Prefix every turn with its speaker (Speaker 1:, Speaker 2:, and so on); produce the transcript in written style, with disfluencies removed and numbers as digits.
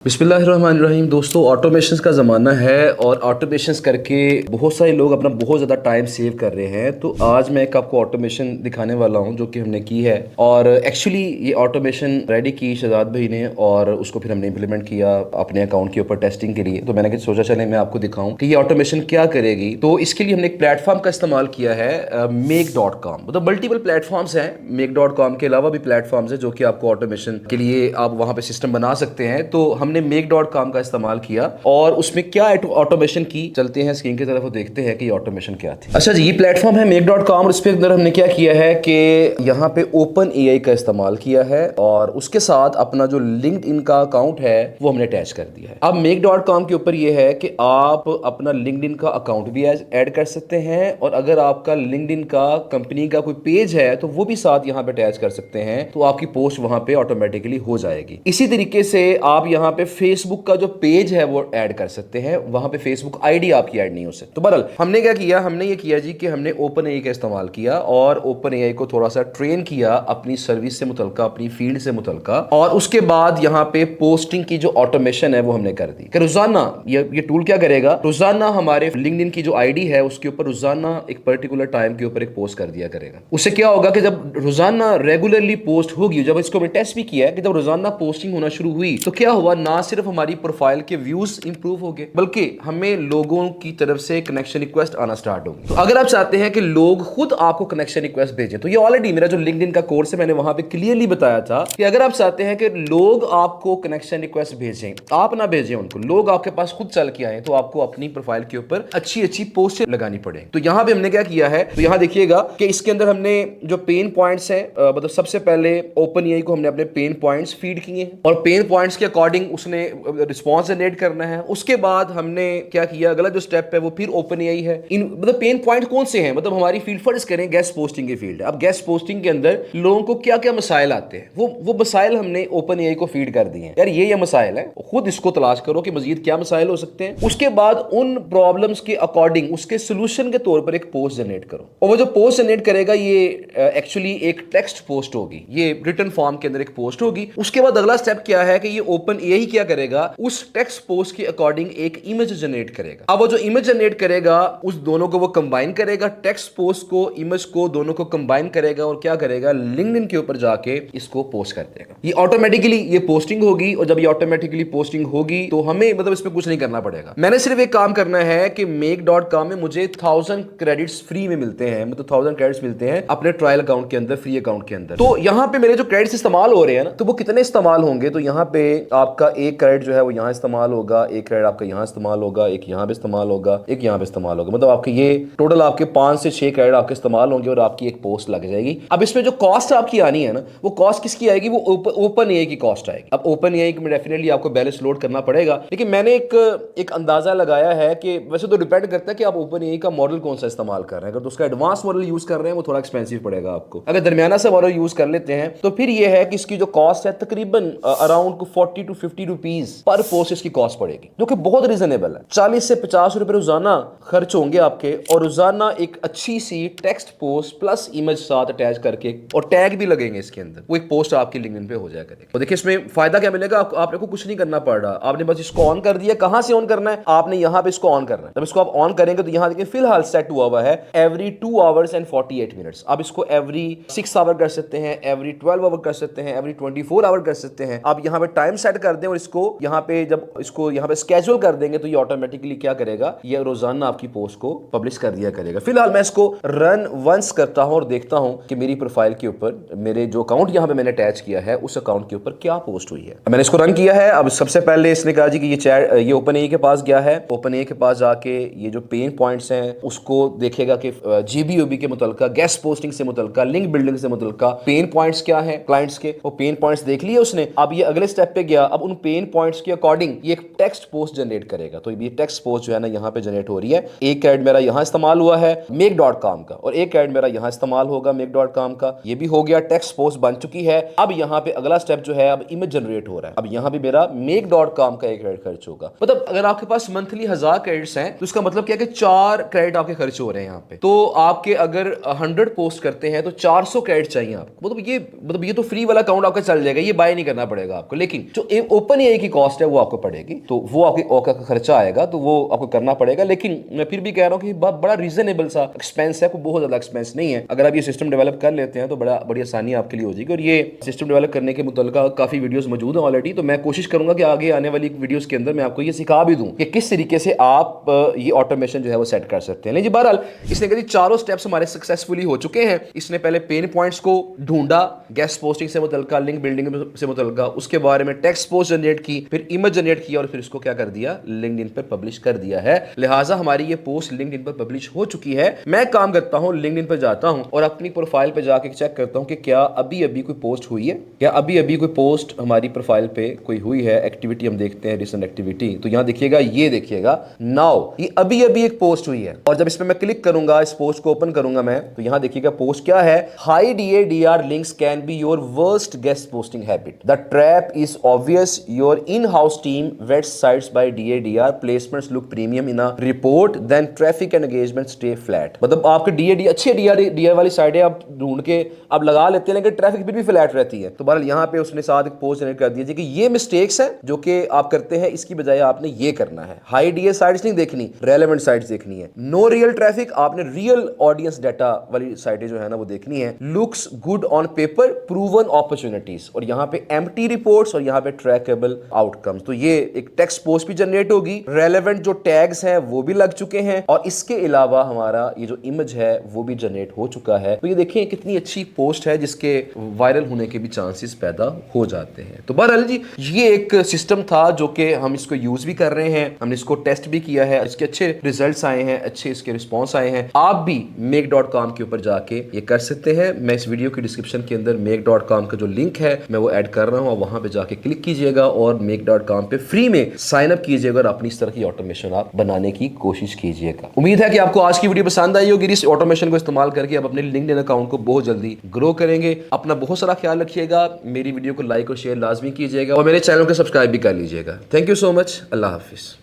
Speaker 1: बिस्मिल्लाहिर्रहमानिर्रहीम। दोस्तों, ऑटोमेशंस का ज़माना है और ऑटोमेशंस करके बहुत सारे लोग अपना बहुत ज़्यादा टाइम सेव कर रहे हैं। तो आज मैं एक आपको ऑटोमेशन दिखाने वाला हूं जो कि हमने की है और एक्चुअली ये ऑटोमेशन रेडी की शहजाद भाई ने और उसको फिर हमने इम्प्लीमेंट किया अपने अकाउंट के ऊपर टेस्टिंग के लिए। तो मैंने सोचा चले मैं आपको दिखाऊं कि ये ऑटोमेशन क्या करेगी। तो इसके लिए हमने एक प्लेटफॉर्म का इस्तेमाल किया है make.com। मतलब मल्टीपल प्लेटफॉर्म्स हैं make.com के अलावा भी प्लेटफॉर्म्स हैं जो कि आपको ऑटोमेशन के लिए आप वहां पे सिस्टम बना सकते हैं। तो हमने make.com का इस्तेमाल किया और उसमें क्या ऑटोमेशन की, चलते हैं स्क्रीन की तरफ और देखते हैं कि ये ऑटोमेशन क्या थी। अच्छा जी, ये प्लेटफॉर्म है make.com और इसके अंदर हमने क्या किया है कि यहाँ पे ओपन एआई का इस्तेमाल किया है और उसके साथ अपना जो लिंक्डइन का अकाउंट है वो हमने अटैच कर दिया है। अब make.com के ऊपर ये है कि आप अपना लिंक्डइन का अकाउंट भी ऐड कर सकते हैं और अगर आपका लिंक्डइन का कंपनी का कोई पेज है तो वो भी साथ यहाँ पे अटैच कर सकते हैं। तो आपकी पोस्ट वहां पे ऑटोमेटिकली हो जाएगी। इसी तरीके से आप यहाँ पे फेसबुक का जो पेज है वो ऐड कर सकते हैं। वहां पे फेसबुक आईडी आपकी ऐड नहीं हो सकती। तो बहरहाल हमने क्या किया, हमने ये किया जी कि हमने ओपन एआई का इस्तेमाल किया और ओपन एआई को थोड़ा सा ट्रेन किया अपनी सर्विस से मुतल्लिका, अपनी फील्ड से मुतल्लिका, और उसके बाद यहाँ पे पोस्टिंग की जो ऑटोमेशन है वो हमने कर दी कि रोजाना ये टूल क्या करेगा, रोजाना हमारे लिंक्डइन की जो आईडी है उसके ऊपर रोजाना एक पर्टिकुलर टाइम के ऊपर एक पोस्ट कर दिया करेगा। उससे क्या होगा कि जब रोजाना रेगुलरली पोस्ट होगी, जब इसको हमने टेस्ट भी किया है कि जब रोजाना पोस्टिंग होना शुरू हुई तो क्या हुआ, ना सिर्फ हमारी प्रोफाइल के व्यूज इंप्रूव हो गए बल्कि हमें लोगों की तरफ से कनेक्शन रिक्वेस्ट आना स्टार्ट हो गई। तो अगर आप चाहते हैं कि लोग खुद आपको कनेक्शन रिक्वेस्ट भेजें, तो ये ऑलरेडी मेरा जो लिंक्डइन का कोर्स है मैंने वहां पे क्लियरली बताया था कि अगर आप चाहते हैं कि लोग आपको कनेक्शन रिक्वेस्ट भेजें, आप ना भेजें उनको, लोग आपके पास खुद चल के आए, तो आपको अपनी प्रोफाइल के ऊपर अच्छी अच्छी पोस्टें लगानी पड़े। तो यहां पे हमने क्या किया है, तो यहां देखिएगा कि इसके अंदर हमने जो पेन पॉइंट्स हैं, मतलब सबसे पहले ओपन एआई को हमने अपने पेन पॉइंट्स फीड किए हैं और पेन पॉइंट्स के अकॉर्डिंग उसने रिस्पॉन्स जनरेट करना है। उसके बाद हमने क्या किया, अगला जो स्टेप है वो फिर ओपन एआई है। इन मतलब पेन पॉइंट कौन से हैं, मतलब हमारी फील्ड फर्स्ट करें गेस्ट पोस्टिंग की फील्ड है। अब गेस्ट पोस्टिंग के अंदर लोगों को क्या क्या मसाइल आते हैं, वो मसाइल हमने ओपन एआई को फीड कर दिए हैं। यार ये मसाइल है, खुद इसको तलाश करो कि मजीद क्या मसाइल हो सकते हैं। उसके बाद उन प्रॉब्लम्स के अकॉर्डिंग उसके सोल्यूशन के तौर पर एक पोस्ट जनरेट करो और वो जो पोस्ट जनरेट करेगा ये एक्चुअली एक टेक्स्ट पोस्ट होगी, ये रिटन फॉर्म के अंदर एक पोस्ट होगी। उसके बाद अगला स्टेप क्या है कि ये ओपन एआई क्या करेगा, उस टेक्स्ट पोस्ट के अकॉर्डिंग एक इमेज जनरेट करेगा। अब वो जो इमेज जनरेट करेगा उस दोनों को वो कंबाइन करेगा, टेक्स्ट पोस्ट को, इमेज को, दोनों को कंबाइन करेगा और क्या करेगा, लिंक्डइन के ऊपर जाके इसको पोस्ट कर देगा। ये ऑटोमेटिकली ये पोस्टिंग होगी और जब ये ऑटोमेटिकली पोस्टिंग होगी तो हमें मतलब इसमें कुछ नहीं करना पड़ेगा। मैंने सिर्फ एक काम करना है कि make.com में मुझे 1000 क्रेडिट्स फ्री में मिलते हैं, मतलब 1000 क्रेडिट्स मिलते हैं अपने ट्रायल अकाउंट के अंदर, फ्री अकाउंट के अंदर। तो यहाँ पे मेरे जो क्रेडिट्स इस्तेमाल हो रहे हैं ना, तो वो कितने इस्तेमाल होंगे, तो यहाँ पे आपका एक क्रेडिट जो है वो यहाँ इस्तेमाल होगा, एक क्रेडिट आपका यहाँ इस्तेमाल होगा, एक यहाँ पे इस्तेमाल होगा, एक यहाँ पे इस्तेमाल होगा। मतलब आपके ये टोटल आपके 5 से 6 क्रेडिट आपके इस्तेमाल होंगे और आपकी एक पोस्ट लग जाएगी। अब इसमें जो कॉस्ट आपकी आनी है ना, वो कॉस्ट किसकी आएगी, वो ओपन एआई की कॉस्ट आएगी। अब ओपन एआई में डेफिनेटली आपको बैलेंस लोड करना पड़ेगा, लेकिन मैंने एक अंदाजा लगाया है कि वैसे तो डिपेंड करता है कि आप ओपन एआई का मॉडल कौन सा इस्तेमाल कर रहे हैं। अगर तो उसका एडवांस मॉडल यूज कर रहे हैं वो थोड़ा एक्सपेंसिव पड़ेगा आपको। अगर दरमियाना सा मॉडल यूज कर लेते हैं तो फिर ये है कि इसकी जो कॉस्ट है तकरीबन around 40 to 50 rupees per post इसकी कॉस्ट पड़ेगी, जो कि बहुत रीजनेबल है। 40 से 50 रुपए रोजाना खर्च होंगे आपके और रोजाना एक अच्छी सी टेक्स्ट पोस्ट प्लस इमेज साथ अटैच करके और टैग भी लगेंगे इसके अंदर, वो एक पोस्ट आपकी लिंक्डइन पे हो जाया करेगी। तो देखिए इसमें फायदा क्या मिलेगा, आपने को कुछ नहीं करना पड़ रहा, आपने बस इसको ऑन कर दिया। कहां से ऑन करना है, आपने यहां पे इसको ऑन करना है। जब इसको आप ऑन करेंगे तो यहां देखिए फिलहाल सेट हुआ हुआ है एवरी 2 hours and 48 minutes। आप इसको एवरी 6 आवर कर सकते हैं, एवरी 12 आवर कर सकते हैं, एवरी 24 आवर कर सकते हैं। आप यहाँ पे टाइम सेट कर दें और इसको यहाँ पे जब इसको यहाँ पे स्केड्यूल कर देंगे तो ये ऑटोमेटिकली क्या करेगा, ये रोजाना आपकी पोस्ट को पब्लिश कर दिया करेगा। फिलहाल मैं इसको रन वंस करता हूं और देखता हूं कि मेरी प्रोफाइल के ऊपर मेरे जो अकाउंट यहाँ पे मैंने अटैच किया है उस अकाउंट के ऊपर क्या पोस्ट हुई है। मैंने इसको रन किया है। अब सबसे पहले इसने कहा जी कि ये ओपन एआई के पास गया है, ओपन एआई के पास जाके ये जो पेन पॉइंट्स हैं उसको देखेगा कि जीबीओबी के मुतल्लिका, गेस्ट पोस्टिंग से मुतल्लिका, लिंक बिल्डिंग से मुतल्लिका पेन पॉइंट्स क्या है क्लाइंट्स के, वो पेन पॉइंट्स देख लिए उसने। अब ये अगले स्टेप पे गया, अब उन पेन पॉइंट्स के अकॉर्डिंग ये एक टेक्स्ट पोस्ट जनरेट करेगा। तो ये टेक्स्ट पोस्ट जो है ना यहाँ पे जनरेट हो रही है। एक क्रेडिट मेरा यहाँ इस्तेमाल हुआ है make.com का और एक क्रेडिट मेरा यहाँ इस्तेमाल होगा make.com का। ये भी हो गया, टेक्स्ट पोस्ट बन चुकी है। अब यहाँ पे अगला स्टेप जो है, अब इमेज जनरेट हो रहा है। अब यहाँ पे मेरा make.com का एक क्रेडिट खर्च होगा। मतलब अगर आपके पास मंथली 1000 क्रेडिट्स हैं तो इसका मतलब क्या है कि 4 क्रेडिट आपके खर्च हो रहे हैं यहाँ पे। तो आपके अगर 100 पोस्ट करते हैं तो 400 क्रेडिट चाहिए आपको। मतलब ये तो फ्री वाला अकाउंट आपका चल जाएगा, ये बाय नहीं करना पड़ेगा आपको। लेकिन जो ओपन एआई की कॉस्ट है वो आपको पड़ेगी, तो वो आपका खर्चा आएगा, तो वो आपको करना पड़ेगा। लेकिन मैं फिर भी कह रहा हूँ कि बड़ा रीजनेबल सा एक्सपेंस है, कोई बहुत ज्यादा एक्सपेंस नहीं है। अगर आप ये सिस्टम डेवलप कर लेते हैं तो बड़ी आसानी आपके लिए हो जाएगी। और ये सिस्टम डेवलप करने के मुतल्लिका काफी वीडियोस मौजूद हैं ऑलरेडी, तो मैं कोशिश करूंगा कि आगे आने वाली वीडियोस के अंदर मैं आपको ये सिखा भी दूं कि किस तरीके से आप ये ऑटोमेशन जो है वो सेट कर सकते हैं। लेकिन बहरहाल इसने कहा चारों स्टेप्स हमारे सक्सेसफुली हो चुके हैं। इसने पहले पेन पॉइंट्स को ढूंढा, गेस्ट पोस्टिंग से मुतल्लिका, लिंक बिल्डिंग से मुतल्लिका, उसके बारे में टेक्स्ट पोस्ट जनरेट की, फिर इमेज जनरेट किया और फिर इसको क्या कर दिया, लिंक्डइन पर पब्लिश कर दिया है। लिहाजा हमारी ये पोस्ट लिंक्डइन पर पब्लिश हो चुकी है। मैं काम करता हूं, लिंक्डइन पर जाता हूं और अपनी प्रोफाइल पे जाके चेक करता हूं कि क्या अभी अभी कोई पोस्ट हुई है, क्या अभी अभी कोई पोस्ट हमारी प्रोफाइल पे कोई हुई है। एक्टिविटी हम देखते हैं, रिसेंट एक्टिविटी, तो यहां देखिएगा, ये देखिएगा नाउ, ये अभी अभी एक पोस्ट हुई है। और जब इस पे मैं क्लिक करूंगा, इस पोस्ट को ओपन करूंगा मैं, तो यहां देखिएगा पोस्ट क्या है, high DADR links can be your worst guest posting habit, the trap is obvious, your in house team vets sites by DADR, placements look premium in a report, then traffic and engagement stay flat. मतलब आपके DAD अच्छे DAR वाली साइटें आप ढूंढ के आप लगा लेते हैं, लेकिन ट्रैफिक फिर भी फ्लैट रहती है। तो बहरहाल यहाँ पे उसने साथ एक पोस्ट जनरेट कर दिया कि ये मिस्टेक्स हैं जो कि आप करते हैं, इसकी बजाय आपने ये करना है, हाई DA साइट्स नहीं देखनी, रेलेवेंट साइट्स देखनी है, नो रियल ट्रैफिक, आपने रियल ऑडियंस डाटा वाली साइटें जो है ना वो देखनी है, looks good on paper, proven opportunities, और यहाँ पे एम्प्टी रिपोर्ट्स और यहाँ पे ट्रैकेबल आउटकम्स। तो ये एक टेक्स्ट पोस्ट भी जनरेट होगी, रेलेवेंट जो टैग्स हैं वो भी लग चुके हैं, और इसके अलावा हमारा ये जो इमेज है वो भी जनरेट हो चुका है। तो ये देखें कितनी अच्छी पोस्ट है जिसके वायरल होने के भी चांसेस पैदा हो जाते हैं। तो बहरहाल जी ये एक सिस्टम था जो कि हम इसको यूज भी कर रहे हैं, हमने इसको टेस्ट भी किया है, इसके अच्छे रिजल्ट्स आए हैं, अच्छे इसके रिस्पॉन्स आए हैं। आप भी make.com के ऊपर जाके ये कर सकते हैं। मैं इस वीडियो की डिस्क्रिप्शन के अंदर make.com का जो लिंक है मैं वो ऐड कर रहा हूँ, वहां पे जाके क्लिक कीजिएगा और make.com पे फ्री में साइन अप कीजिएगा और अपनी इस तरह की ऑटोमेशन आप बनाने की कोशिश कीजिएगा। उम्मीद है कि आपको आज की वीडियो पसंद आई होगी। इस ऑटोमेशन को इस्तेमाल करके आप अपने लिंक्डइन अकाउंट को बहुत जल्दी ग्रो करेंगे। अपना बहुत सारा ख्याल रखिएगा, मेरी वीडियो को लाइक और शेयर लाजमी कीजिएगा और मेरे चैनल को सब्सक्राइब भी कर लीजिएगा। Thank you so much. Allah Hafiz.